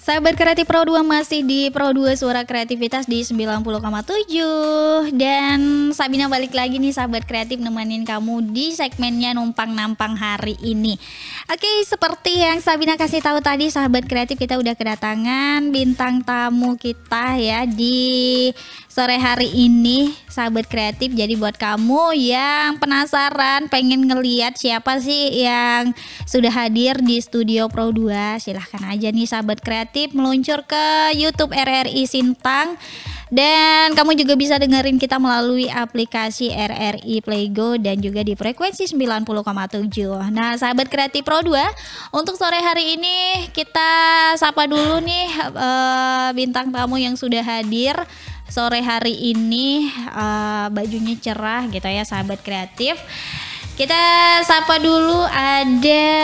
Sahabat Kreatif Pro 2 masih di Pro 2 Suara Kreativitas di 90,7. Dan Sabina balik lagi nih sahabat kreatif nemenin kamu di segmennya Numpang Nampang hari ini. Oke, seperti yang Sabina kasih tahu tadi sahabat kreatif, kita udah kedatangan bintang tamu kita ya di sore hari ini sahabat kreatif. Jadi buat kamu yang penasaran pengen ngeliat siapa sih yang sudah hadir di studio Pro 2, silahkan aja nih sahabat kreatif meluncur ke YouTube RRI Sintang. Dan kamu juga bisa dengerin kita melalui aplikasi RRI Playgo dan juga di frekuensi 90,7. Nah sahabat kreatif Pro 2, untuk sore hari ini kita sapa dulu nih bintang tamu yang sudah hadir sore hari ini. Bajunya cerah gitu ya sahabat kreatif. Kita sapa dulu, ada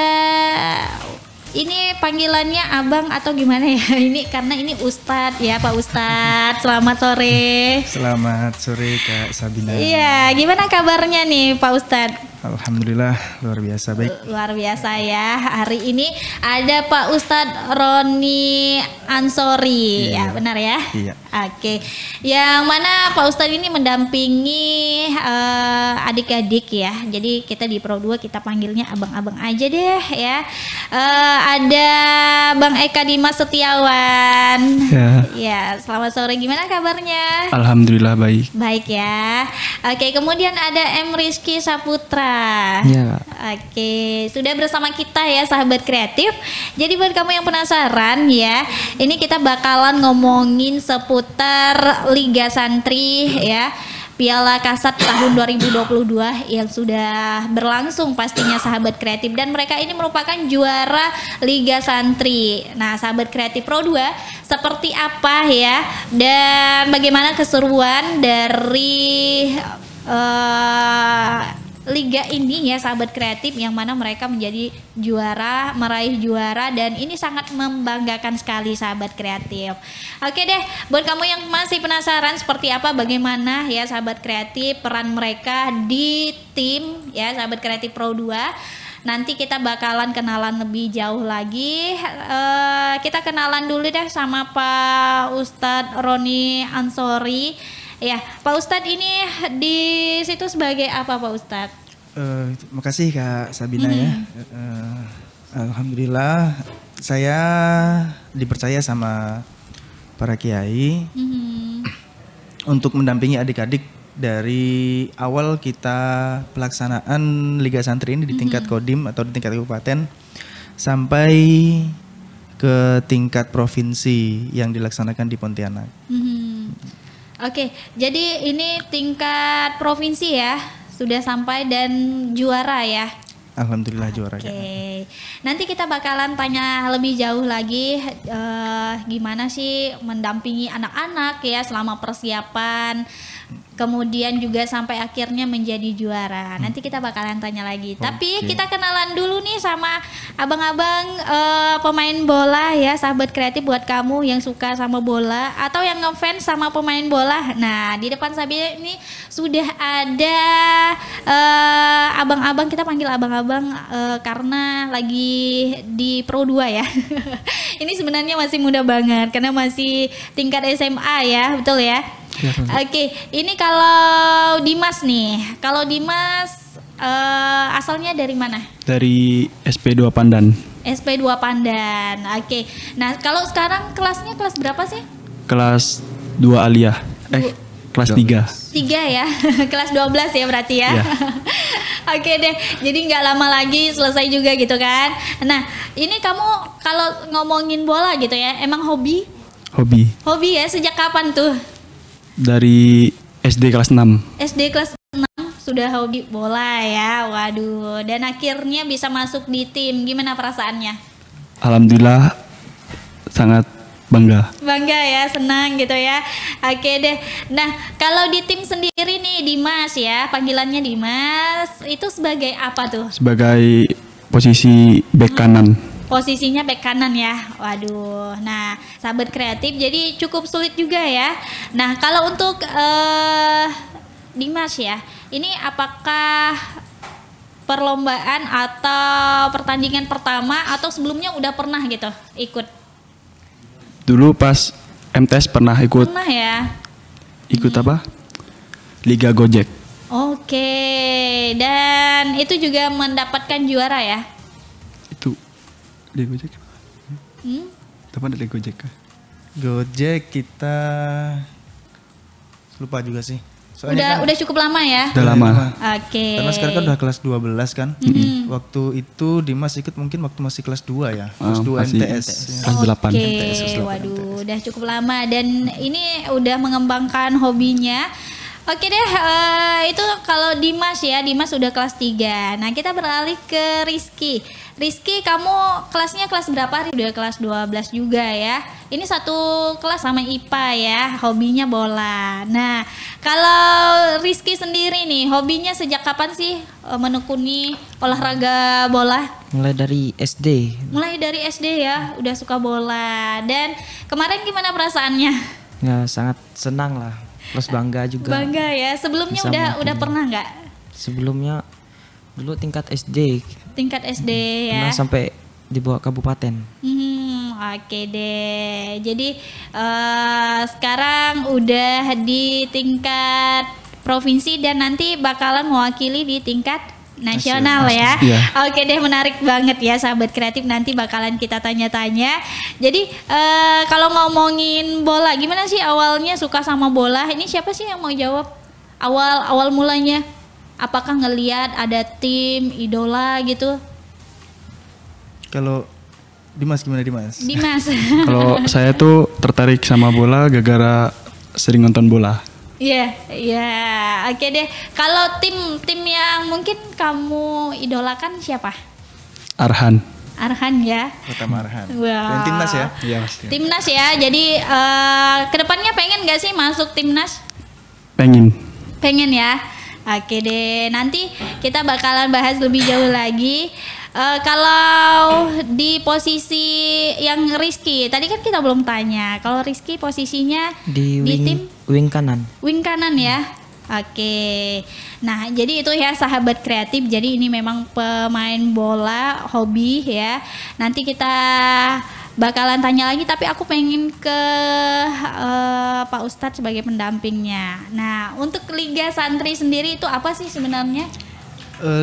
ini panggilannya abang atau gimana ya? Ini karena ini Ustadz ya, Pak Ustadz. Selamat sore. Selamat sore Kak Sabina. Iya, gimana kabarnya nih Pak Ustadz? Alhamdulillah luar biasa baik. Luar biasa ya. Hari ini ada Pak Ustadz Roni Ansori. Iya. Ya, benar ya? Iya. Oke. Yang mana Pak Ustadz ini mendampingi adik-adik ya. Jadi kita di Pro 2 kita panggilnya abang-abang aja deh ya. Ada Bang Eka Dimas Setiawan. Ya. Ya, selamat sore. Gimana kabarnya? Alhamdulillah baik. Baik ya. Oke, kemudian ada M Rizky Saputra. Ya. Oke, sudah bersama kita ya sahabat kreatif. Jadi buat kamu yang penasaran ya, ini kita bakalan ngomongin seputar Liga Santri ya, Piala Kasat tahun 2022 yang sudah berlangsung pastinya sahabat kreatif, dan mereka ini merupakan juara Liga Santri. Nah sahabat kreatif Pro 2, seperti apa ya dan bagaimana keseruan dari liga ini ya sahabat kreatif, yang mana mereka menjadi juara, meraih juara, dan ini sangat membanggakan sekali sahabat kreatif. Oke deh, buat kamu yang masih penasaran seperti apa bagaimana ya sahabat kreatif peran mereka di tim ya sahabat kreatif Pro 2, nanti kita bakalan kenalan lebih jauh lagi. Kita kenalan dulu deh sama Pak Ustadz Roni Ansori. Ya, Pak Ustadz ini di situ sebagai apa Pak Ustadz? Terima kasih Kak Sabina ya. Alhamdulillah saya dipercaya sama para kiai untuk mendampingi adik-adik dari awal kita pelaksanaan Liga Santri ini di tingkat Kodim atau di tingkat kabupaten sampai ke tingkat provinsi yang dilaksanakan di Pontianak. Oke, jadi ini tingkat provinsi ya, sudah sampai dan juara ya. Alhamdulillah juara. Oke, nanti kita bakalan tanya lebih jauh lagi gimana sih mendampingi anak-anak ya selama persiapan, kemudian juga sampai akhirnya menjadi juara. Nanti kita bakalan tanya lagi. Tapi kita kenalan dulu nih sama abang-abang pemain bola ya, sahabat kreatif, buat kamu yang suka sama bola atau yang ngefans sama pemain bola. Nah, di depan Sabina ini sudah ada abang-abang, kita panggil abang-abang karena lagi di Pro 2 ya. Ini sebenarnya masih muda banget karena masih tingkat SMA ya, betul ya? Oke, ini kalau Dimas nih, kalau Dimas asalnya dari mana? Dari SP2 Pandan. SP2 Pandan. Oke. Nah, kalau sekarang kelasnya kelas berapa sih? Kelas 2 Aliyah. Kelas 3. 3 ya. Kelas 12 ya berarti ya. Ya. Oke deh. Jadi nggak lama lagi selesai juga gitu kan. Nah, ini kamu kalau ngomongin bola gitu ya, emang hobi? Hobi. Hobi ya, sejak kapan tuh? Dari SD kelas 6. SD kelas 6 sudah hobi bola ya. Waduh, dan akhirnya bisa masuk di tim. Gimana perasaannya? Alhamdulillah sangat bangga. Bangga ya, senang gitu ya. Oke deh. Nah, kalau di tim sendiri nih Dimas ya, panggilannya Dimas, itu sebagai apa tuh? Sebagai posisi bek kanan. Posisinya bek kanan ya. Waduh. Nah, sahabat kreatif, jadi cukup sulit juga ya. Nah, kalau untuk Dimas ya, ini apakah perlombaan atau pertandingan pertama atau sebelumnya udah pernah gitu ikut? Dulu pas MTS pernah ikut Pernah ya? apa? Liga Gojek. Oke, dan itu juga mendapatkan juara ya? Itu Liga Gojek. Teman dari Gojek. Gojek kita lupa juga sih. Soalnya Udah cukup lama ya? Udah lama. Oke. Karena sekarang kan udah kelas 12 kan. Waktu itu Dimas ikut mungkin waktu masih kelas 2 ya. Kelas 2 masih MTS. kelas 8. Oke, waduh, udah cukup lama dan ini udah mengembangkan hobinya. Oke deh, itu kalau Dimas ya, Dimas udah kelas 3. Nah kita beralih ke Rizky. Rizky, kamu kelasnya kelas berapa? Udah kelas 12 juga ya. Ini satu kelas sama IPA ya, hobinya bola. Nah, kalau Rizky sendiri nih, hobinya sejak kapan sih menekuni olahraga bola? Mulai dari SD. Mulai dari SD ya, udah suka bola. Dan kemarin gimana perasaannya? Ya sangat senang lah. Terus bangga juga. Bangga ya. Sebelumnya Bisa udah mewakili. pernah nggak? Sebelumnya dulu tingkat SD. Tingkat SD ya. Pernah sampai dibawa kabupaten. Oke deh. Jadi sekarang udah di tingkat provinsi dan nanti bakalan mewakili di tingkat nasional ya. Iya. Oke deh, menarik banget ya sahabat kreatif, nanti bakalan kita tanya-tanya. Jadi kalau ngomongin bola, gimana sih awalnya suka sama bola? Ini siapa sih yang mau jawab? Awal mulanya apakah ngelihat ada tim idola gitu? Kalau Dimas gimana Dimas? Dimas. Kalau saya tuh tertarik sama bola gara-gara sering nonton bola. Iya, oke deh. Kalau tim yang mungkin kamu idolakan siapa? Arhan. Arhan ya. Pertama Arhan. Wah. Dan timnas ya? Iya mas. Timnas ya. Jadi kedepannya pengen gak sih masuk timnas? Pengen ya. Oke deh. Nanti kita bakalan bahas lebih jauh lagi. Kalau di posisi yang Rizky, tadi kan kita belum tanya. Kalau Rizky posisinya Di tim wing kanan. wing kanan ya. Oke. Nah, jadi itu ya sahabat kreatif. Jadi ini memang pemain bola hobi ya. Nanti kita bakalan tanya lagi, tapi aku pengen ke Pak Ustadz sebagai pendampingnya. Nah, untuk Liga Santri sendiri itu apa sih sebenarnya?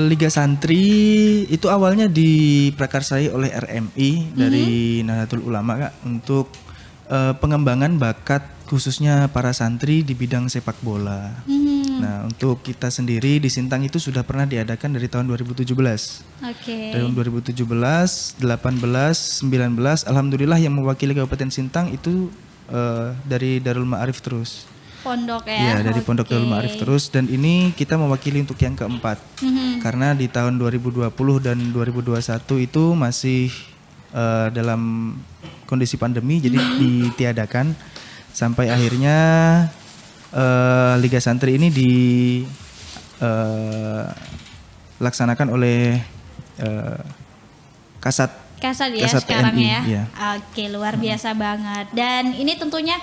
Liga Santri itu awalnya diprakarsai oleh RMI dari Nahdlatul Ulama Kak, untuk pengembangan bakat khususnya para santri di bidang sepak bola. Nah, untuk kita sendiri di Sintang itu sudah pernah diadakan dari tahun 2017. Oke. Tahun 2017, 18, 19, alhamdulillah yang mewakili Kabupaten Sintang itu dari Darul Ma'arif terus. Pondok ya. Iya, dari Pondok Darul Ma'arif terus, dan ini kita mewakili untuk yang keempat. Karena di tahun 2020 dan 2021 itu masih dalam kondisi pandemi, jadi ditiadakan sampai akhirnya Liga Santri ini dilaksanakan oleh Kasat ya Kasat sekarang TNI, ya. iya. Oke, luar biasa banget. Dan ini tentunya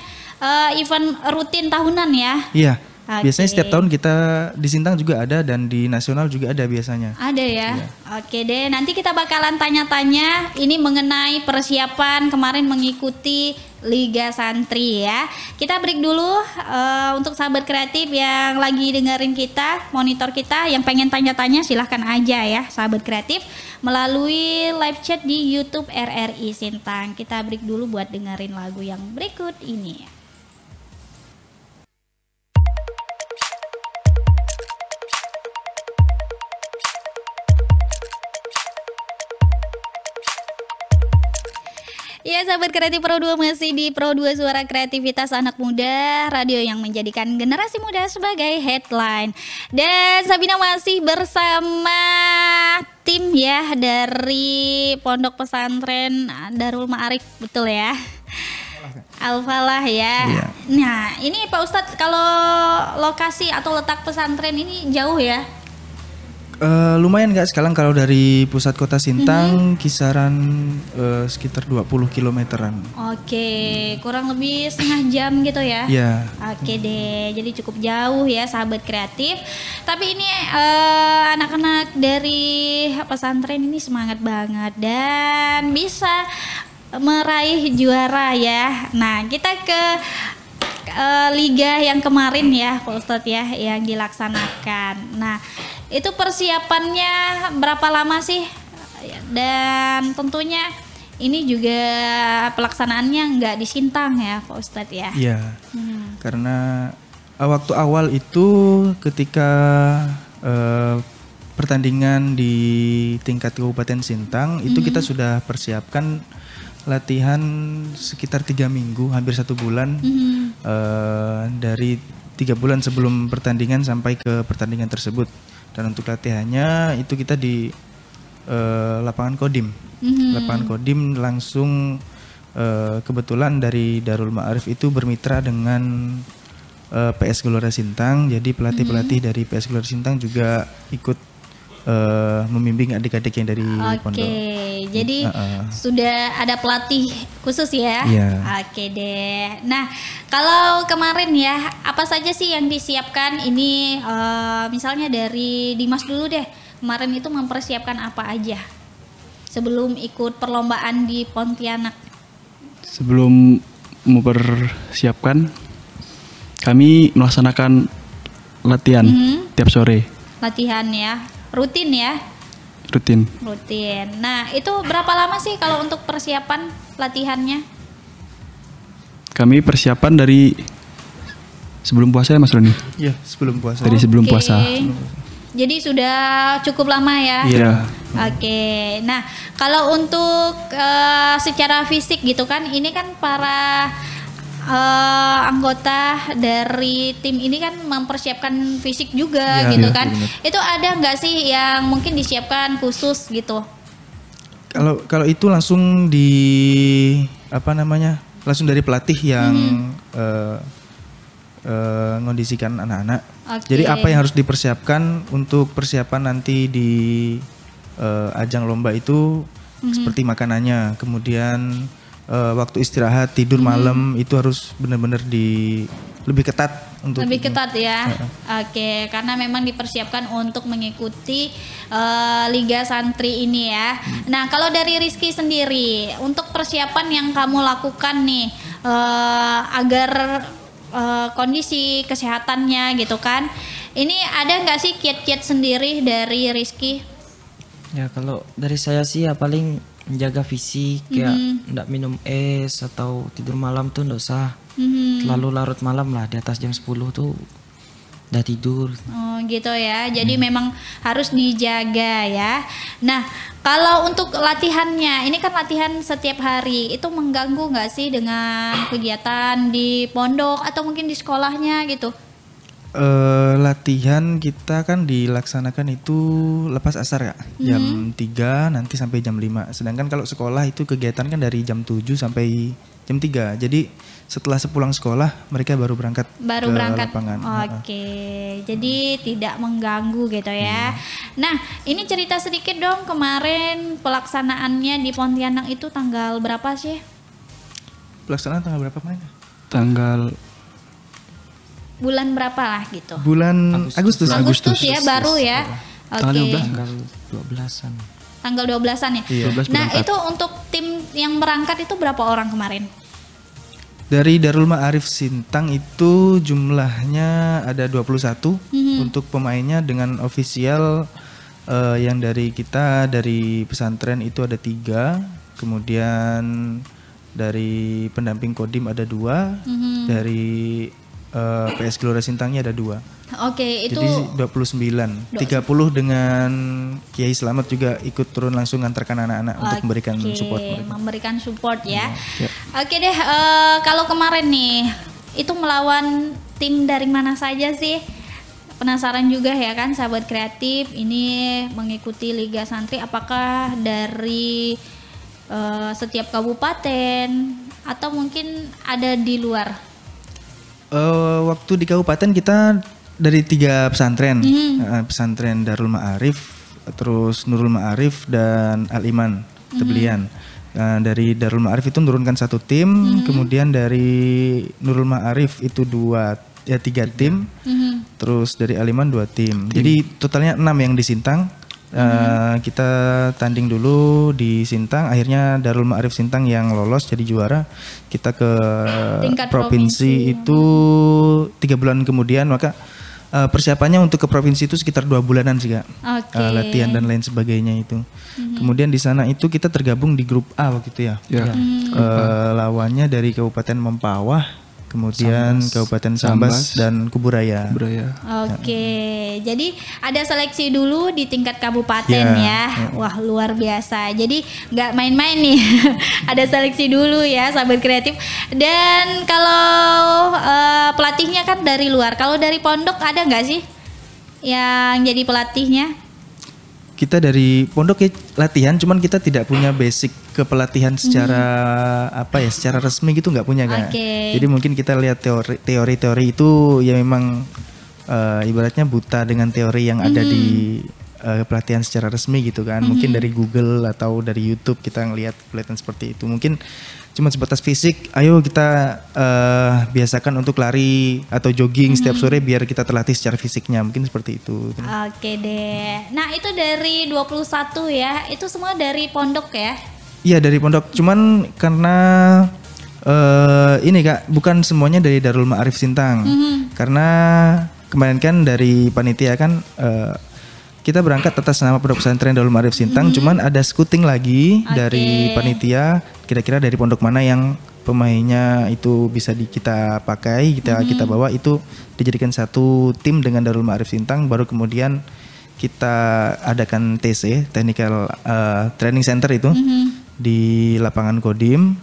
event rutin tahunan ya. Iya. Oke. Biasanya setiap tahun kita di Sintang juga ada, dan di nasional juga ada biasanya. Ada ya. Oke deh, nanti kita bakalan tanya-tanya ini mengenai persiapan kemarin mengikuti Liga Santri ya. Kita break dulu untuk sahabat kreatif yang lagi dengerin kita, monitor kita, yang pengen tanya-tanya silahkan aja ya sahabat kreatif melalui live chat di YouTube RRI Sintang. Kita break dulu buat dengerin lagu yang berikut ini. Ya sahabat kreatif Pro 2, masih di Pro 2 Suara Kreativitas Anak Muda, radio yang menjadikan generasi muda sebagai headline. Dan Sabina masih bersama tim ya dari Pondok Pesantren Darul Ma'arif, betul ya? Al-Falah ya. Iya. Nah ini Pak Ustadz, kalau lokasi atau letak pesantren ini jauh ya? Lumayan nggak, sekarang kalau dari pusat kota Sintang kisaran sekitar 20 kilometeran. Oke, kurang lebih setengah jam gitu ya? Iya. Oke deh, jadi cukup jauh ya sahabat kreatif. Tapi ini anak-anak dari pesantren ini semangat banget dan bisa meraih juara ya. Nah, kita ke liga yang kemarin ya, Pak Ustadz ya, yang dilaksanakan. Nah, itu persiapannya berapa lama sih? Dan tentunya ini juga pelaksanaannya nggak di Sintang ya, Pak Ustadz ya? Iya, karena waktu awal itu ketika pertandingan di tingkat Kabupaten Sintang itu kita sudah persiapkan latihan sekitar 3 minggu, hampir 1 bulan, dari 3 bulan sebelum pertandingan sampai ke pertandingan tersebut. Dan untuk latihannya itu kita di lapangan Kodim. Lapangan Kodim langsung kebetulan dari Darul Ma'arif itu bermitra dengan PS Gelora Sintang. Jadi pelatih-pelatih dari PS Gelora Sintang juga ikut membimbing adik-adik yang dari pondok. Oke, jadi sudah ada pelatih khusus ya? Iya. Oke deh. Nah, kalau kemarin ya, apa saja sih yang disiapkan ini? Misalnya dari Dimas dulu deh. Kemarin itu mempersiapkan apa aja sebelum ikut perlombaan di Pontianak? Sebelum mempersiapkan, kami melaksanakan latihan tiap sore. Latihan ya, rutin ya? Rutin. Nah, itu berapa lama sih kalau untuk persiapan latihannya? Kami persiapan dari sebelum puasa ya Mas Roni? Iya, sebelum puasa. Dari sebelum Oke. puasa. Jadi sudah cukup lama ya? Iya. Oke, nah kalau untuk secara fisik gitu kan, ini kan para anggota dari tim ini kan mempersiapkan fisik juga Iya, gitu iya, kan. benar. Itu ada nggak sih yang mungkin disiapkan khusus gitu? Kalau itu langsung langsung dari pelatih yang ngondisikan anak-anak. Oke. Jadi apa yang harus dipersiapkan untuk persiapan nanti di ajang lomba itu seperti makanannya, kemudian waktu istirahat, tidur malam itu harus benar-benar lebih ketat untuk Lebih ketat ya. Oke, karena memang dipersiapkan untuk mengikuti Liga Santri ini ya. Nah, kalau dari Rizky sendiri, untuk persiapan yang kamu lakukan nih agar kondisi kesehatannya gitu kan, ini ada nggak sih kiat-kiat sendiri dari Rizky? Ya kalau dari saya sih ya paling menjaga fisik, kayak enggak minum es atau tidur malam tuh enggak usah terlalu larut malam lah, di atas jam 10 tuh udah tidur. Oh gitu ya, jadi memang harus dijaga ya. Nah kalau untuk latihannya, ini kan latihan setiap hari, itu mengganggu nggak sih dengan kegiatan di pondok atau mungkin di sekolahnya gitu? Latihan kita kan dilaksanakan itu lepas asar ya, jam 3 nanti sampai jam 5. Sedangkan kalau sekolah itu kegiatan kan dari jam 7 sampai jam 3. Jadi setelah sepulang sekolah mereka baru berangkat ke lapangan. Oke, jadi tidak mengganggu gitu ya. Nah, ini cerita sedikit dong, kemarin pelaksanaannya di Pontianak itu tanggal berapa sih? Pelaksanaan tanggal berapa kemarin? Tanggal Bulan berapa lah gitu? Bulan Agustus. Agustus ya, baru ya. Tanggal Oke. 12. Tanggal 12-an. Tanggal 12-an ya. Iya. 12 Nah, berangkat. itu untuk tim yang berangkat itu berapa orang kemarin? Dari Darul Ma'arif Sintang itu jumlahnya ada 21 untuk pemainnya, dengan ofisial yang dari kita dari pesantren itu ada 3, kemudian dari pendamping Kodim ada 2, dari PS Gelora Sintangnya ada 2. Oke, itu Jadi 29. 30 dengan Kiai Selamat juga ikut turun langsung antarkan anak-anak untuk memberikan support mereka. memberikan support ya. Oke deh, kalau kemarin nih itu melawan tim dari mana saja sih? Penasaran juga ya kan, sahabat kreatif ini mengikuti Liga Santri, apakah dari setiap kabupaten atau mungkin ada di luar? Waktu di kabupaten kita dari 3 pesantren, pesantren Darul Ma'arif, terus Nurul Ma'arif dan Al Iman Teblian. Dari Darul Ma'arif itu menurunkan 1 tim, kemudian dari Nurul Ma'arif itu 3 tim, terus dari Al Iman 2 tim. Jadi totalnya 6 yang di Sintang, Kita tanding dulu di Sintang, akhirnya Darul Ma'arif Sintang yang lolos jadi juara. Kita ke Tingkat provinsi itu 3 bulan kemudian, maka persiapannya untuk ke provinsi itu sekitar 2 bulanan sih Kak. Oke. Latihan dan lain sebagainya itu. Kemudian di sana itu kita tergabung di grup A waktu itu ya. Ya. Lawannya dari Kabupaten Mempawah, kemudian Kabupaten Sambas dan Kuburaya. Beraya. Oke, jadi ada seleksi dulu di tingkat kabupaten ya. Wah, luar biasa. Jadi nggak main-main nih. Ada seleksi dulu ya, sahabat kreatif. Dan kalau pelatihnya kan dari luar. Kalau dari pondok ada nggak sih yang jadi pelatihnya? Kita dari pondok ya latihan, cuman kita tidak punya basic kepelatihan secara secara resmi gitu nggak punya Kak. Oke. Jadi mungkin kita lihat teori-teori itu ya memang ibaratnya buta dengan teori yang ada di pelatihan secara resmi gitu kan. Mungkin dari Google atau dari YouTube kita ngelihat pelatihan seperti itu. Mungkin cuma sebatas fisik, ayo kita biasakan untuk lari atau jogging setiap sore biar kita terlatih secara fisiknya, mungkin seperti itu. Oke deh. Nah, itu dari 21 ya. Itu semua dari pondok ya? Iya dari pondok, cuman karena ini Kak, bukan semuanya dari Darul Ma'arif Sintang. Karena kemarin kan dari panitia kan kita berangkat atas nama Pondok Pesantren Darul Ma'arif Sintang, cuman ada scouting lagi dari panitia, kira-kira dari pondok mana yang pemainnya itu bisa kita pakai, kita bawa, itu dijadikan satu tim dengan Darul Ma'arif Sintang, baru kemudian kita adakan TC, Technical Training Center itu di lapangan Kodim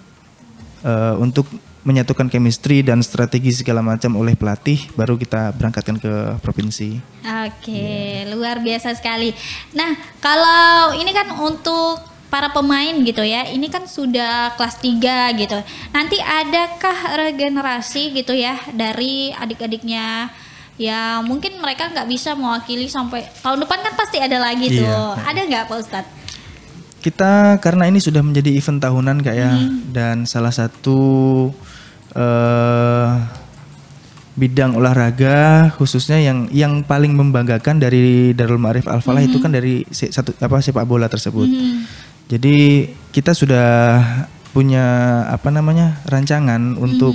untuk menyatukan chemistry dan strategi segala macam oleh pelatih, baru kita berangkatkan ke provinsi. Oke, luar biasa sekali. Nah, kalau ini kan untuk para pemain gitu ya, ini kan sudah kelas 3 gitu. Nanti adakah regenerasi gitu ya dari adik-adiknya? Ya mungkin mereka nggak bisa mewakili sampai tahun depan, kan pasti ada lagi tuh. Ada nggak Pak Ustadz? Kita karena ini sudah menjadi event tahunan Kak ya, dan salah satu bidang olahraga khususnya yang paling membanggakan dari Darul Ma'arif Al-Falah itu kan dari sepak bola tersebut. Jadi kita sudah punya rancangan untuk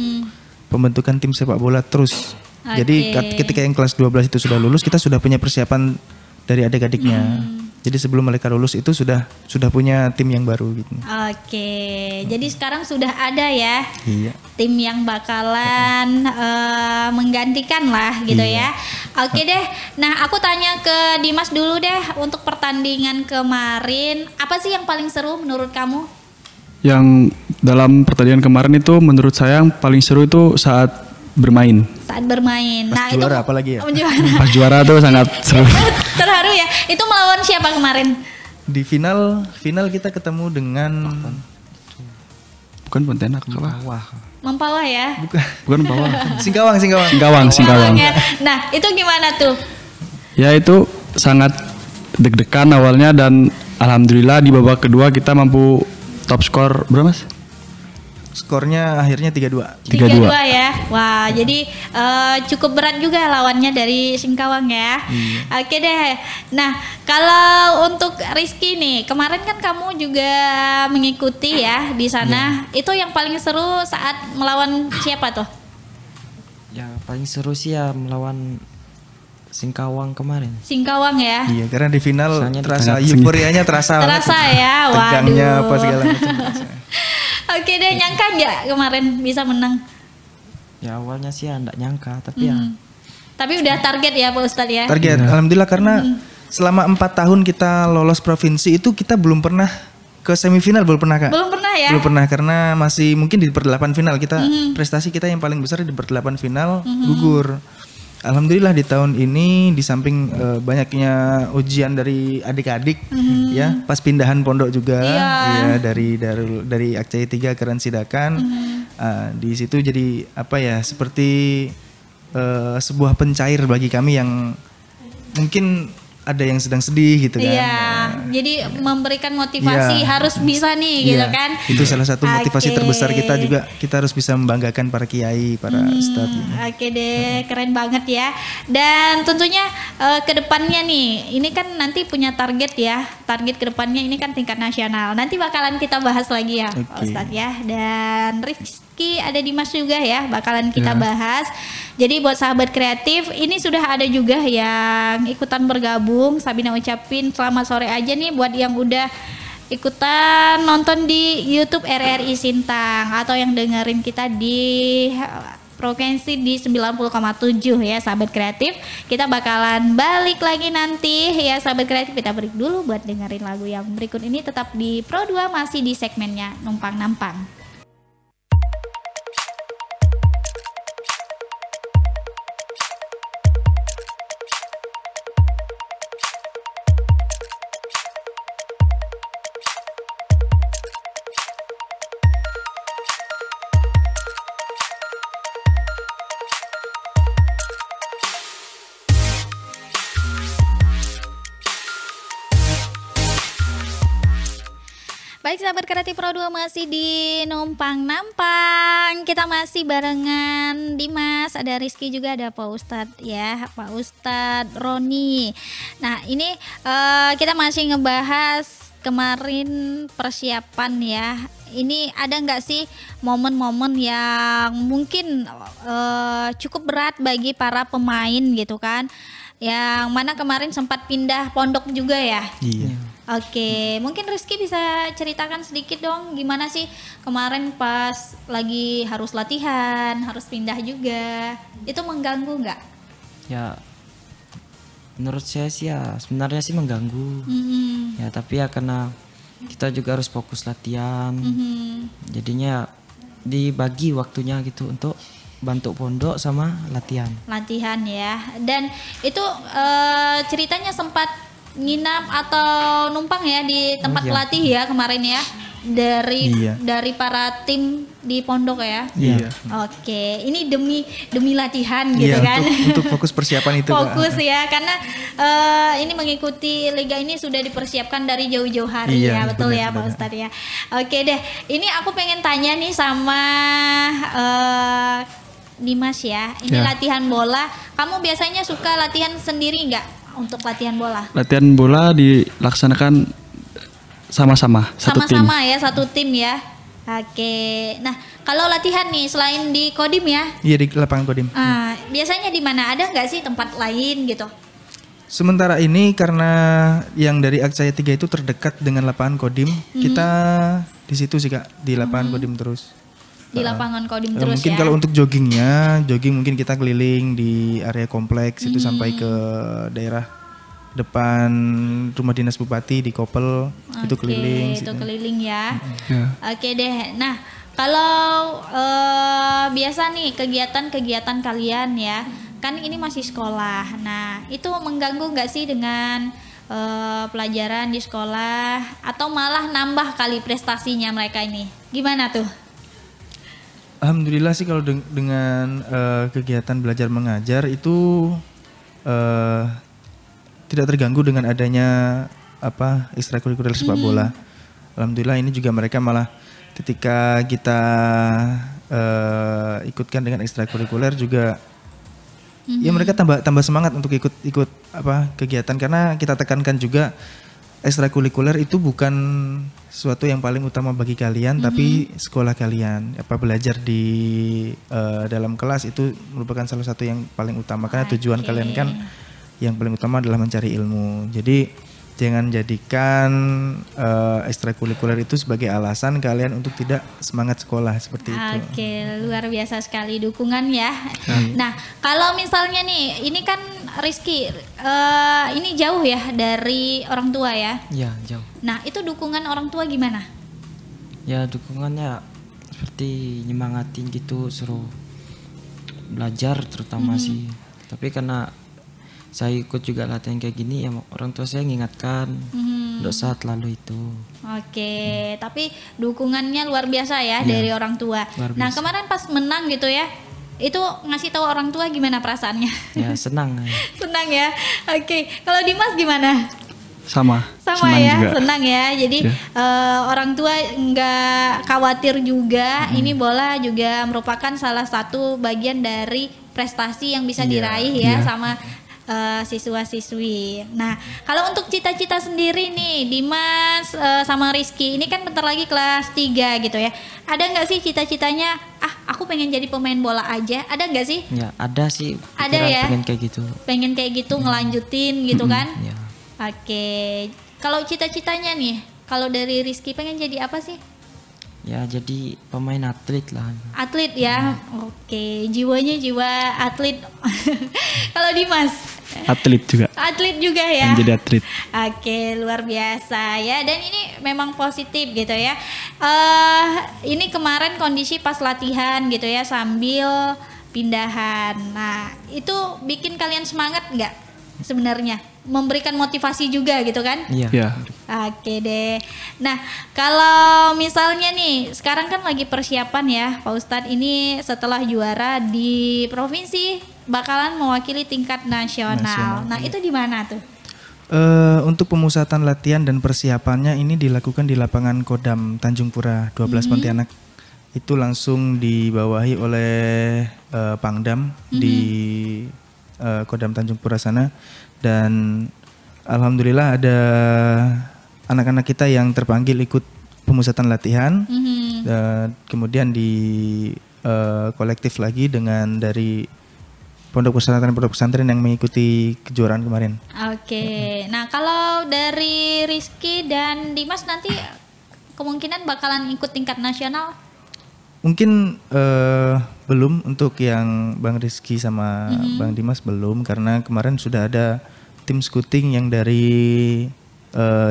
pembentukan tim sepak bola terus. Jadi ketika yang kelas 12 itu sudah lulus, kita sudah punya persiapan dari adik-adiknya. Jadi sebelum mereka lulus itu sudah punya tim yang baru gitu. Oke, jadi sekarang sudah ada ya tim yang bakalan menggantikan lah gitu ya. Oke deh, nah aku tanya ke Dimas dulu deh, untuk pertandingan kemarin, apa sih yang paling seru menurut kamu? Yang dalam pertandingan kemarin itu menurut saya yang paling seru itu saat bermain. Saat bermain. Pas juara apalagi ya? Pas juara tuh sangat seru. Terharu ya. Itu melawan siapa kemarin? Di final kita ketemu dengan bukan Pontianak, Mempawah ya? bukan Mempawah. Singkawang. Singkawang. Ya. Nah, itu gimana tuh? Ya itu sangat deg-degan awalnya, dan alhamdulillah di babak kedua kita mampu top skor berapa Mas? Skornya akhirnya 3-2. 3-2 ya. Wah, jadi cukup berat juga lawannya dari Singkawang ya. Oke deh. Nah, kalau untuk Rizky nih, kemarin kan kamu juga mengikuti ya di sana. Itu yang paling seru saat melawan siapa tuh? Ya paling seru sih ya melawan Singkawang kemarin. Singkawang ya. Iya, karena di final Soalnya terasa euforianya terasa ya. Waduh. tegangnya apa segala macam. Oke deh, nyangka nggak kemarin bisa menang? Ya awalnya sih ya enggak nyangka, tapi ya. Tapi udah target ya Pak Ustadz ya? Target, alhamdulillah, karena selama 4 tahun kita lolos provinsi itu kita belum pernah ke semifinal, belum pernah Kak. Belum pernah ya? Belum pernah, karena masih mungkin di per-8 final kita prestasi kita yang paling besar di per-8 final gugur. Alhamdulillah di tahun ini di samping banyaknya ujian dari adik-adik ya, pas pindahan pondok juga ya dari Akcai 3 ke Ransidakan, di situ jadi seperti sebuah pencair bagi kami yang mungkin ada yang sedang sedih gitu kan. Iya, jadi memberikan motivasi harus bisa nih gitu kan. Itu salah satu motivasi terbesar kita juga, kita harus bisa membanggakan para kiai, para ustadz. Oke deh, keren banget ya. Dan tentunya kedepannya nih, ini kan nanti punya target ya. Target kedepannya ini kan tingkat nasional. Nanti bakalan kita bahas lagi ya, Pak Ustadz ya. Dan Rizky ada Dimas juga ya, bakalan kita bahas. Jadi buat sahabat kreatif, ini sudah ada juga yang ikutan bergabung. Sabina ucapin selamat sore aja nih buat yang udah ikutan nonton di YouTube RRI Sintang atau yang dengerin kita di frekuensi di 90,7 ya sahabat kreatif. Kita bakalan balik lagi nanti ya sahabat kreatif. Kita break dulu buat dengerin lagu yang berikut ini. Tetap di Pro 2 masih di segmennya Numpang Nampang. Baik sahabat kreatif Pro 2 masih di Numpang Nampang. Kita masih barengan Dimas, ada Rizky juga, ada Pak Ustadz ya, Pak Ustadz Roni. Nah ini kita masih ngebahas kemarin persiapan ya. Ini ada nggak sih momen-momen yang mungkin cukup berat bagi para pemain gitu kan? Yang mana kemarin sempat pindah pondok juga ya? Iya. Oke, mungkin Rizky bisa ceritakan sedikit dong gimana sih kemarin pas lagi harus latihan, harus pindah juga, itu mengganggu nggak? Ya, menurut saya sih ya sebenarnya sih mengganggu. Ya tapi ya karena kita juga harus fokus latihan, jadinya dibagi waktunya gitu untuk bantu pondok sama latihan. Latihan ya, dan itu ceritanya sempat nginap atau numpang ya di tempat pelatih ya kemarin ya dari para tim di pondok ya. Iya. Oke, ini demi latihan gitu kan. Untuk fokus persiapan itu. Fokus ya, karena ini mengikuti liga ini sudah dipersiapkan dari jauh-jauh hari ya, betul ya Pak Ustadz ya. Oke deh, ini aku pengen tanya nih sama Dimas ya. Ini latihan bola, kamu biasanya suka latihan sendiri nggak? Untuk latihan bola. Latihan bola dilaksanakan sama-sama satu tim. Sama-sama ya, satu tim ya. Oke. Nah, kalau latihan nih selain di Kodim ya? Iya, di lapangan Kodim. Biasanya di mana? Ada nggak sih tempat lain gitu? Sementara ini karena yang dari Aksaya 3 itu terdekat dengan lapangan Kodim, kita di situ sih Kak, di lapangan Kodim terus. Di lapangan Kodim terus mungkin ya. Kalau untuk jogging mungkin kita keliling di area kompleks itu sampai ke daerah depan rumah dinas bupati di Kopel. Itu keliling. Itu keliling ya. Oke deh. Nah kalau biasa nih kegiatan-kegiatan kalian ya, kan ini masih sekolah. Nah itu mengganggu nggak sih dengan pelajaran di sekolah atau malah nambah kali prestasinya mereka ini? Gimana tuh? Alhamdulillah sih kalau dengan kegiatan belajar mengajar itu tidak terganggu dengan adanya ekstrakurikuler sepak bola. Alhamdulillah ini juga mereka malah ketika kita ikutkan dengan ekstrakurikuler juga ya mereka tambah semangat untuk ikut kegiatan, karena kita tekankan juga ekstrakurikuler itu bukan sesuatu yang paling utama bagi kalian, tapi sekolah kalian. Belajar di dalam kelas itu merupakan salah satu yang paling utama, karena tujuan kalian kan yang paling utama adalah mencari ilmu. Jadi jangan jadikan ekstrakurikuler itu sebagai alasan kalian untuk tidak semangat sekolah seperti itu. Oke, luar biasa sekali dukungan ya. Nah, kalau misalnya nih, ini kan Rizky, ini jauh ya dari orang tua ya? Ya, jauh. Nah, itu dukungan orang tua gimana? Ya, dukungannya seperti nyemangatin gitu, suruh belajar terutama sih. Tapi karena saya ikut juga latihan kayak gini, ya orang tua saya ngingatkan, nggak usah terlalu itu. Oke, tapi dukungannya luar biasa ya dari orang tua. Nah kemarin pas menang gitu ya, Itu ngasih tahu orang tua gimana perasaannya? Ya senang. Senang ya. Oke. Kalau Dimas gimana? Sama Sama senang ya, juga. senang ya. Jadi orang tua nggak khawatir juga. Ini bola juga merupakan salah satu bagian dari prestasi yang bisa diraih ya sama siswa-siswi. Nah, kalau untuk cita-cita sendiri nih, Dimas sama Rizky, ini kan bentar lagi kelas 3 gitu ya. Ada nggak sih cita-citanya? Aku pengen jadi pemain bola aja. Ada nggak sih? Ya ada sih. Ada ya. Pengen kayak gitu. Pengen kayak gitu, ngelanjutin gitu kan? Ya. Oke. Kalau cita-citanya nih, kalau dari Rizky pengen jadi apa sih? Ya jadi pemain atlet lah. Atlet ya. Oke, jiwanya jiwa atlet. Kalau Dimas? Atlet juga. Atlet juga ya. Menjadi atlet. Oke, luar biasa ya. Dan ini memang positif gitu ya. Ini kemarin kondisi pas latihan gitu ya sambil pindahan. Nah, itu bikin kalian semangat nggak sebenarnya? Memberikan motivasi juga gitu kan? Iya. Ya. Oke deh. Nah, kalau misalnya nih, sekarang kan lagi persiapan ya, Pak Ustadz, ini setelah juara di provinsi bakalan mewakili tingkat nasional. Nah, itu di mana tuh? Untuk pemusatan latihan dan persiapannya ini dilakukan di lapangan Kodam Tanjung Pura 12 Pontianak. Itu langsung dibawahi oleh Pangdam di Kodam Tanjung Pura sana. Dan alhamdulillah ada anak-anak kita yang terpanggil ikut pemusatan latihan. Dan kemudian di kolektif lagi dengan dari pondok pesantren yang mengikuti kejuaraan kemarin. Oke. Nah, kalau dari Rizky dan Dimas nanti kemungkinan bakalan ikut tingkat nasional? Mungkin belum untuk yang Bang Rizky sama Bang Dimas belum, karena kemarin sudah ada tim scouting yang dari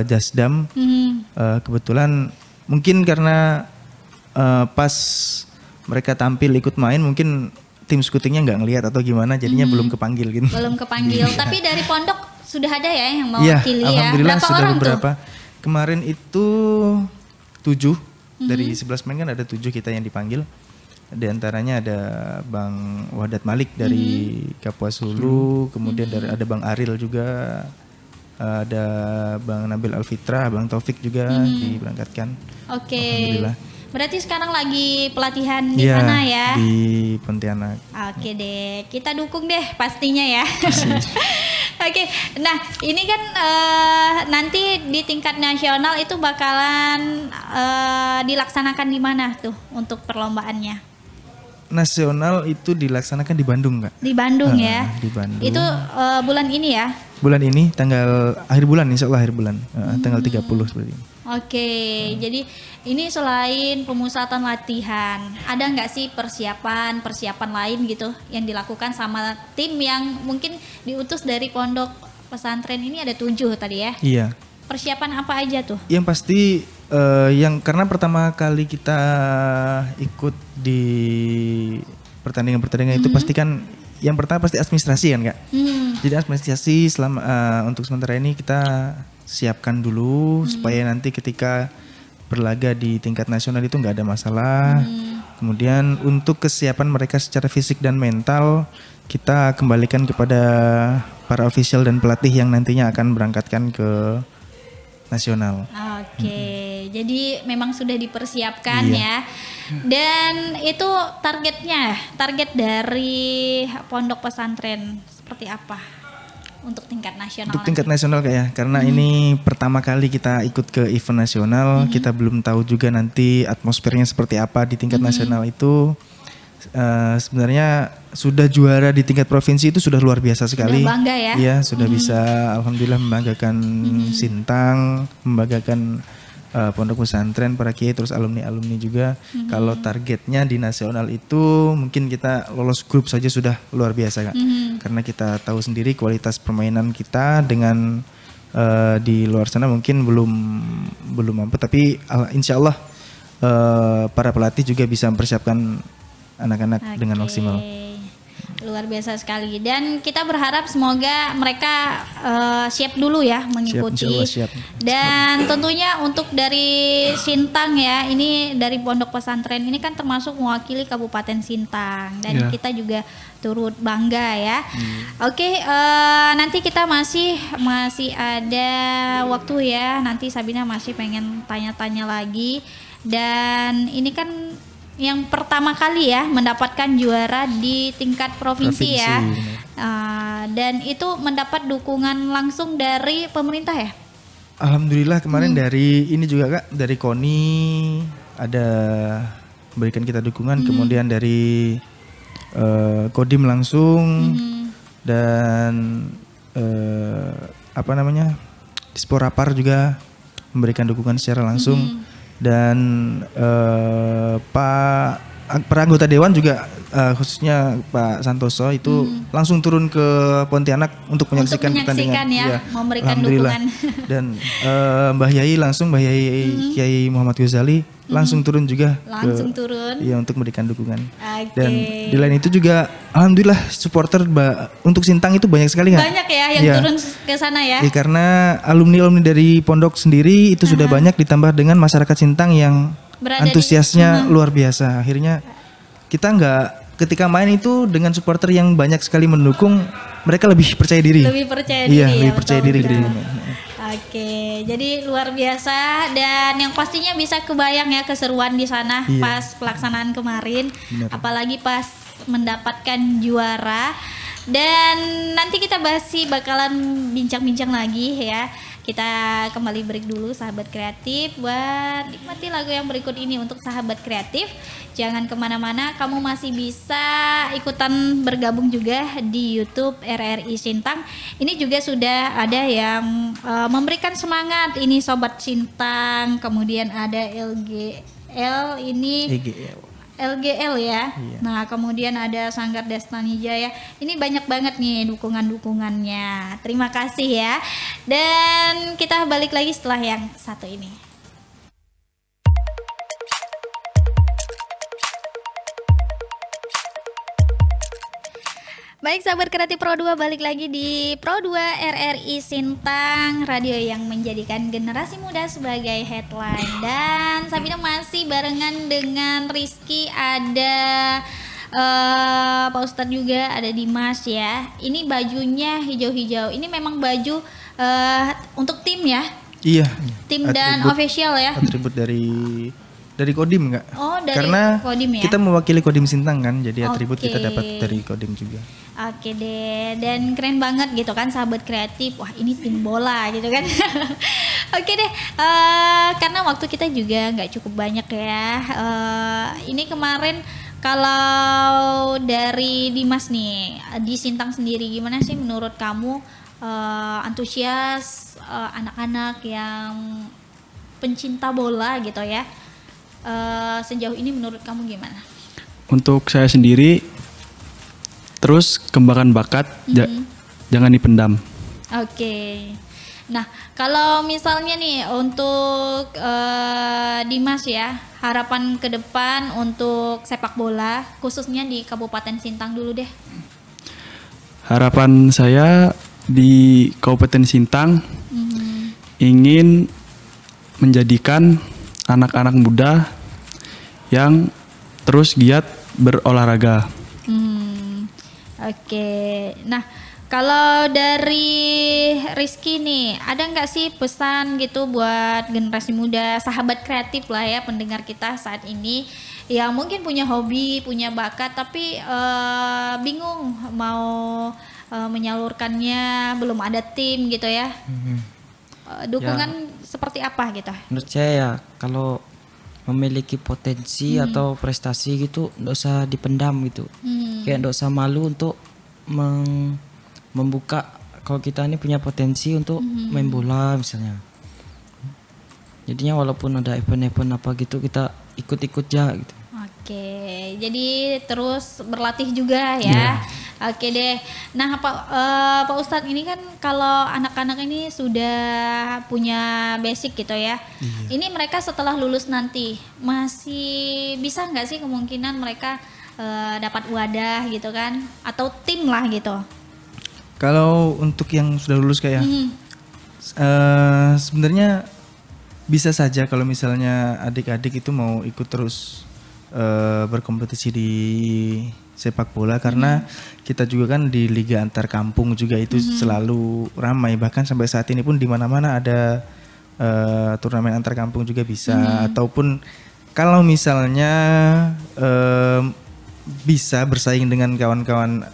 Jasdam. Kebetulan mungkin karena pas mereka tampil ikut main mungkin tim scoutingnya nggak ngelihat atau gimana, jadinya belum kepanggil gitu. Belum kepanggil. Tapi dari pondok sudah ada ya yang mau Iya, wakili ya. alhamdulillah Berapa sudah orang beberapa. tuh? Kemarin itu 7 dari 11 main kan ada 7 kita yang dipanggil. Di antaranya ada Bang Wahdat Malik dari Kapuas Hulu, kemudian ada Bang Aril juga, ada Bang Nabil Alfitra, Bang Taufik juga diberangkatkan. Oke. Alhamdulillah. Berarti sekarang lagi pelatihan di Iya, sana ya. di Pontianak. Oke deh, kita dukung deh pastinya ya. Oke, nah ini kan nanti di tingkat nasional itu bakalan dilaksanakan di mana tuh untuk perlombaannya? Nasional itu dilaksanakan di Bandung, Kak. Di Bandung ya. Di Bandung. Itu bulan ini ya? Bulan ini tanggal akhir bulan, insya Allah akhir bulan, tanggal 30 seperti ini. Oke, jadi ini selain pemusatan latihan, ada nggak sih persiapan lain gitu yang dilakukan sama tim yang mungkin diutus dari pondok pesantren ini? Ada 7 tadi ya? Iya. Persiapan apa aja tuh? Yang pasti yang karena pertama kali kita ikut di pertandingan-pertandingan itu pasti kan yang pertama pasti administrasi kan, Kak. Jadi administrasi selama untuk sementara ini kita siapkan dulu supaya nanti ketika berlaga di tingkat nasional itu nggak ada masalah. Kemudian untuk kesiapan mereka secara fisik dan mental kita kembalikan kepada para official dan pelatih yang nantinya akan berangkatkan ke nasional. Oke, jadi memang sudah dipersiapkan ya. Dan itu target dari pondok pesantren seperti apa untuk tingkat nasional? Untuk tingkat nasional kayak karena ini pertama kali kita ikut ke event nasional, kita belum tahu juga nanti atmosfernya seperti apa di tingkat nasional itu. Sebenarnya sudah juara di tingkat provinsi itu sudah luar biasa sekali. Sudah bangga ya? Iya, sudah bisa alhamdulillah membanggakan Sintang, membanggakan pondok pesantren, para kiai, terus alumni-alumni juga. Kalau targetnya di nasional itu mungkin kita lolos grup saja sudah luar biasa, Kak. Karena kita tahu sendiri kualitas permainan kita dengan di luar sana mungkin belum mampu, tapi insya Allah para pelatih juga bisa mempersiapkan anak-anak dengan maksimal. luar biasa sekali. Dan kita berharap semoga mereka siap dulu ya mengikuti. Siap. Dan tentunya untuk dari Sintang ya, ini dari Pondok Pesantren ini kan termasuk mewakili Kabupaten Sintang. Dan kita juga turut bangga ya. Oke, nanti kita masih ada waktu ya. Nanti Sabina masih pengen tanya-tanya lagi. Dan ini kan yang pertama kali ya mendapatkan juara di tingkat provinsi ya. Dan itu mendapat dukungan langsung dari pemerintah ya? Alhamdulillah kemarin dari ini juga Kak, dari KONI ada berikan kita dukungan, kemudian dari Kodim langsung dan Disporapar juga memberikan dukungan secara langsung. Dan para anggota dewan juga khususnya Pak Santoso itu langsung turun ke Pontianak untuk menyaksikan pertandingan ya, memberikan Alhamdulillah. Dukungan. Dan Mbah Yai Kiai Muhammad Ghazali langsung turun juga ya, untuk memberikan dukungan. Dan di lain itu juga alhamdulillah supporter untuk Sintang itu banyak sekali kan? Banyak ya yang turun ke sana ya. Karena alumni dari pondok sendiri itu sudah banyak, ditambah dengan masyarakat Sintang yang antusiasnya luar biasa. Akhirnya kita ketika main itu dengan supporter yang banyak sekali mendukung, mereka lebih percaya diri. Lebih percaya diri. Iya, lebih percaya diri. Oke, jadi luar biasa dan yang pastinya bisa kebayang ya keseruan di sana pas pelaksanaan kemarin. Benar. Apalagi pas mendapatkan juara. Dan nanti kita bakalan bincang-bincang lagi ya. Kita kembali break dulu sahabat kreatif buat nikmati lagu yang berikut ini untuk sahabat kreatif. Jangan kemana-mana, kamu masih bisa ikutan bergabung juga di YouTube RRI Sintang. Ini juga sudah ada yang memberikan semangat, ini Sobat Sintang, kemudian ada LGL ini. LGL ya. Iya. Nah, kemudian ada Sanggar Destani Jaya. Ini banyak banget nih dukungannya. Terima kasih ya. Dan kita balik lagi setelah yang satu ini. Baik sahabat kreatif Pro 2, balik lagi di Pro 2 RRI Sintang, radio yang menjadikan generasi muda sebagai headline. Dan Sabina masih barengan dengan Rizky, ada Pak Ustadz juga, ada Dimas ya. Ini bajunya hijau-hijau, ini memang baju untuk tim ya? Iya. Tim dan official ya? Atribut dari Kodim enggak? Oh, dari Karena Kodim ya? Kita mewakili Kodim Sintang kan, jadi atribut kita dapat dari Kodim juga. Oke deh, dan keren banget gitu kan sahabat kreatif. Wah, ini tim bola gitu kan. Oke deh, karena waktu kita juga nggak cukup banyak ya. Ini kemarin kalau dari Dimas nih, di Sintang sendiri gimana sih menurut kamu antusias anak-anak yang pencinta bola gitu ya? Sejauh ini menurut kamu gimana? Untuk saya sendiri, terus kembangkan bakat, jangan dipendam. Oke. Nah, kalau misalnya nih untuk Dimas ya, harapan ke depan untuk sepak bola, khususnya di Kabupaten Sintang dulu deh. Harapan saya di Kabupaten Sintang ingin menjadikan anak-anak muda yang terus giat berolahraga. Oke, nah kalau dari Rizky nih, ada nggak sih pesan gitu buat generasi muda, sahabat kreatif lah ya, pendengar kita saat ini, yang mungkin punya hobi, punya bakat, tapi bingung mau menyalurkannya, belum ada tim gitu ya? Dukungan seperti apa gitu? Menurut saya ya, kalau memiliki potensi atau prestasi gitu nggak usah dipendam gitu, kayak nggak usah malu untuk membuka kalau kita ini punya potensi untuk main bola misalnya. Jadinya walaupun ada event-event apa gitu kita ikut-ikut ya gitu. Oke, jadi terus berlatih juga ya. Oke deh. Nah Pak Ustadz, ini kan kalau anak-anak ini sudah punya basic gitu ya. Ini mereka setelah lulus nanti masih bisa nggak sih kemungkinan mereka dapat wadah gitu kan, atau tim lah gitu? Kalau untuk yang sudah lulus kayak sebenarnya bisa saja kalau misalnya adik-adik itu mau ikut terus berkompetisi di sepak bola, karena kita juga kan di liga antar kampung juga itu selalu ramai, bahkan sampai saat ini pun di mana-mana ada turnamen antar kampung juga bisa, ataupun kalau misalnya bisa bersaing dengan kawan-kawan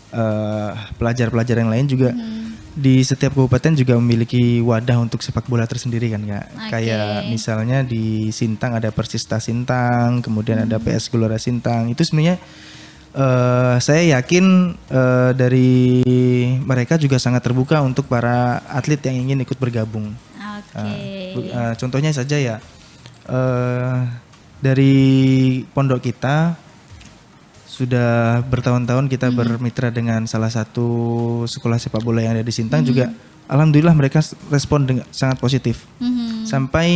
pelajar-pelajar yang lain juga. Di setiap kabupaten juga memiliki wadah untuk sepak bola tersendiri kan Kak. Kayak misalnya di Sintang ada Persista Sintang, kemudian ada PS Gelora Sintang. Itu sebenarnya saya yakin dari mereka juga sangat terbuka untuk para atlet yang ingin ikut bergabung. Contohnya saja ya, dari pondok kita sudah bertahun-tahun kita bermitra dengan salah satu sekolah sepak bola yang ada di Sintang juga. Alhamdulillah mereka respon dengan sangat positif. Sampai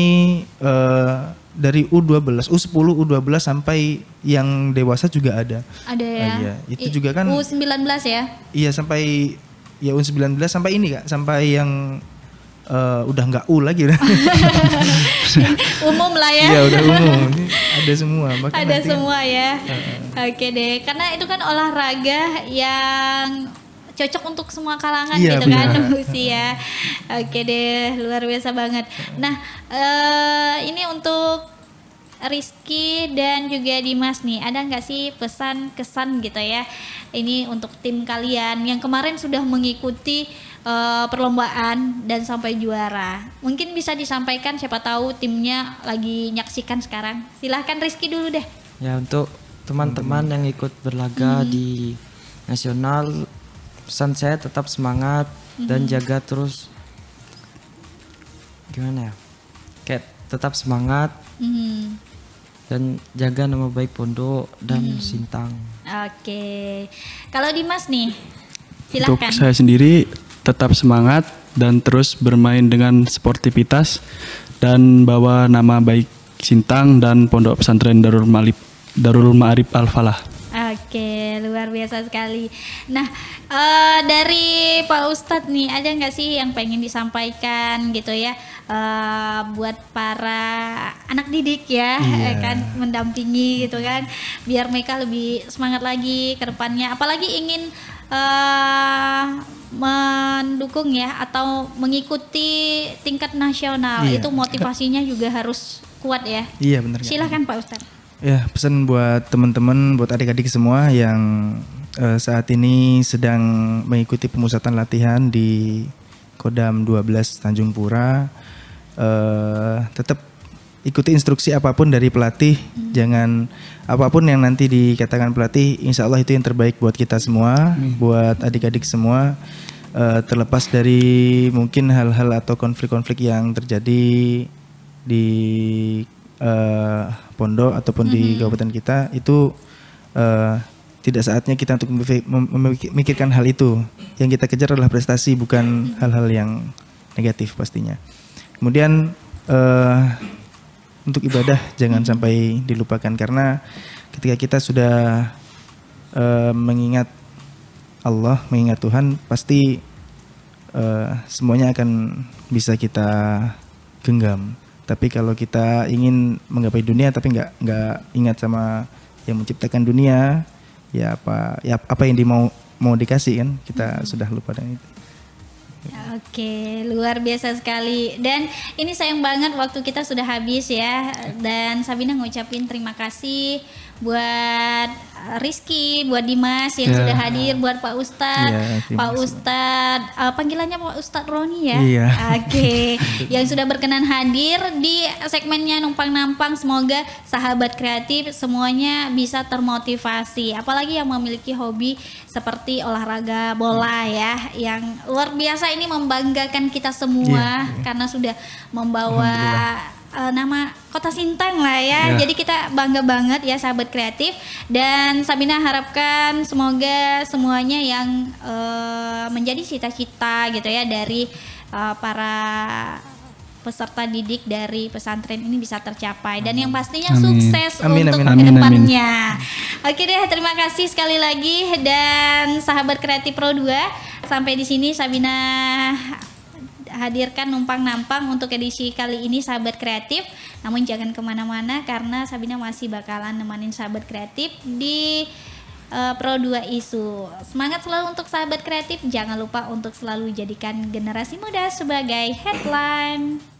dari U12, U10, U12 sampai yang dewasa juga ada. Ada ya. Iya, itu juga kan U19 ya. Iya, sampai ya U19 sampai ini Kak, sampai yang udah nggak U lagi. Umum lah ya. Iya, udah umum. Ada semua. Ada semua ya. Oke deh, karena itu kan olahraga yang cocok untuk semua kalangan gitu kan usia. Oke deh, luar biasa banget. Nah, ini untuk Rizky dan juga Dimas nih, ada nggak sih pesan kesan gitu ya? Ini untuk tim kalian yang kemarin sudah mengikuti perlombaan dan sampai juara. Mungkin bisa disampaikan, siapa tahu timnya lagi nyaksikan sekarang. Silahkan Rizky dulu deh. Ya, untuk teman-teman yang ikut berlaga di nasional, pesan saya tetap semangat dan jaga terus, gimana ya, kayak tetap semangat dan jaga nama baik pondok dan Sintang. Oke, kalau Dimas nih, Untuk silahkan. saya sendiri tetap semangat dan terus bermain dengan sportivitas dan bawa nama baik Sintang dan Pondok Pesantren Darul Ma'arif Al-Falah. Oke, luar biasa sekali. Nah, dari Pak Ustadz nih, ada nggak sih yang pengen disampaikan gitu ya, buat para anak didik ya, kan mendampingi gitu kan, biar mereka lebih semangat lagi ke depannya, apalagi ingin mendukung ya atau mengikuti tingkat nasional, itu motivasinya juga harus kuat ya. Iya, benar. Silahkan Pak Ustadz. Ya, pesan buat teman-teman, buat adik-adik semua yang saat ini sedang mengikuti pemusatan latihan di Kodam 12 Tanjung Pura, tetap ikuti instruksi apapun dari pelatih. Jangan apapun yang nanti dikatakan pelatih, insya Allah itu yang terbaik buat kita semua, buat adik-adik semua. Terlepas dari mungkin hal-hal atau konflik-konflik yang terjadi di pondok ataupun di kabupaten kita, itu tidak saatnya kita untuk memikirkan hal itu. Yang kita kejar adalah prestasi, bukan hal-hal yang negatif pastinya. Kemudian untuk ibadah jangan sampai dilupakan, karena ketika kita sudah mengingat Allah, mengingat Tuhan, pasti semuanya akan bisa kita genggam. Tapi kalau kita ingin menggapai dunia tapi nggak ingat sama yang menciptakan dunia, ya apa yang mau dikasih kan, kita sudah lupa dengan itu. Oke, luar biasa sekali. Dan ini sayang banget waktu kita sudah habis ya. Dan Sabina ngucapin terima kasih buat Rizky, buat Dimas yang sudah hadir, buat Pak Ustadz, Pak Ustadz, panggilannya Pak Ustadz Roni ya. Iya. Oke, yang sudah berkenan hadir di segmennya Numpang Nampang. Semoga sahabat kreatif semuanya bisa termotivasi, apalagi yang memiliki hobi seperti olahraga bola ya, yang luar biasa ini membanggakan kita semua karena sudah membawa nama Kota Sintang lah ya. Jadi kita bangga banget ya sahabat kreatif, dan Sabina harapkan semoga semuanya yang menjadi cita-cita gitu ya dari para peserta didik dari pesantren ini bisa tercapai dan yang pastinya Amin. sukses Amin, untuk amin, kedepannya. Oke deh, terima kasih sekali lagi dan sahabat kreatif Pro 2. Sampai di sini Sabina hadirkan numpang nampang untuk edisi kali ini sahabat kreatif. Namun jangan kemana-mana karena Sabina masih bakalan nemenin sahabat kreatif di Pro 2 Isu. Semangat selalu untuk sahabat kreatif. Jangan lupa untuk selalu jadikan generasi muda sebagai headline.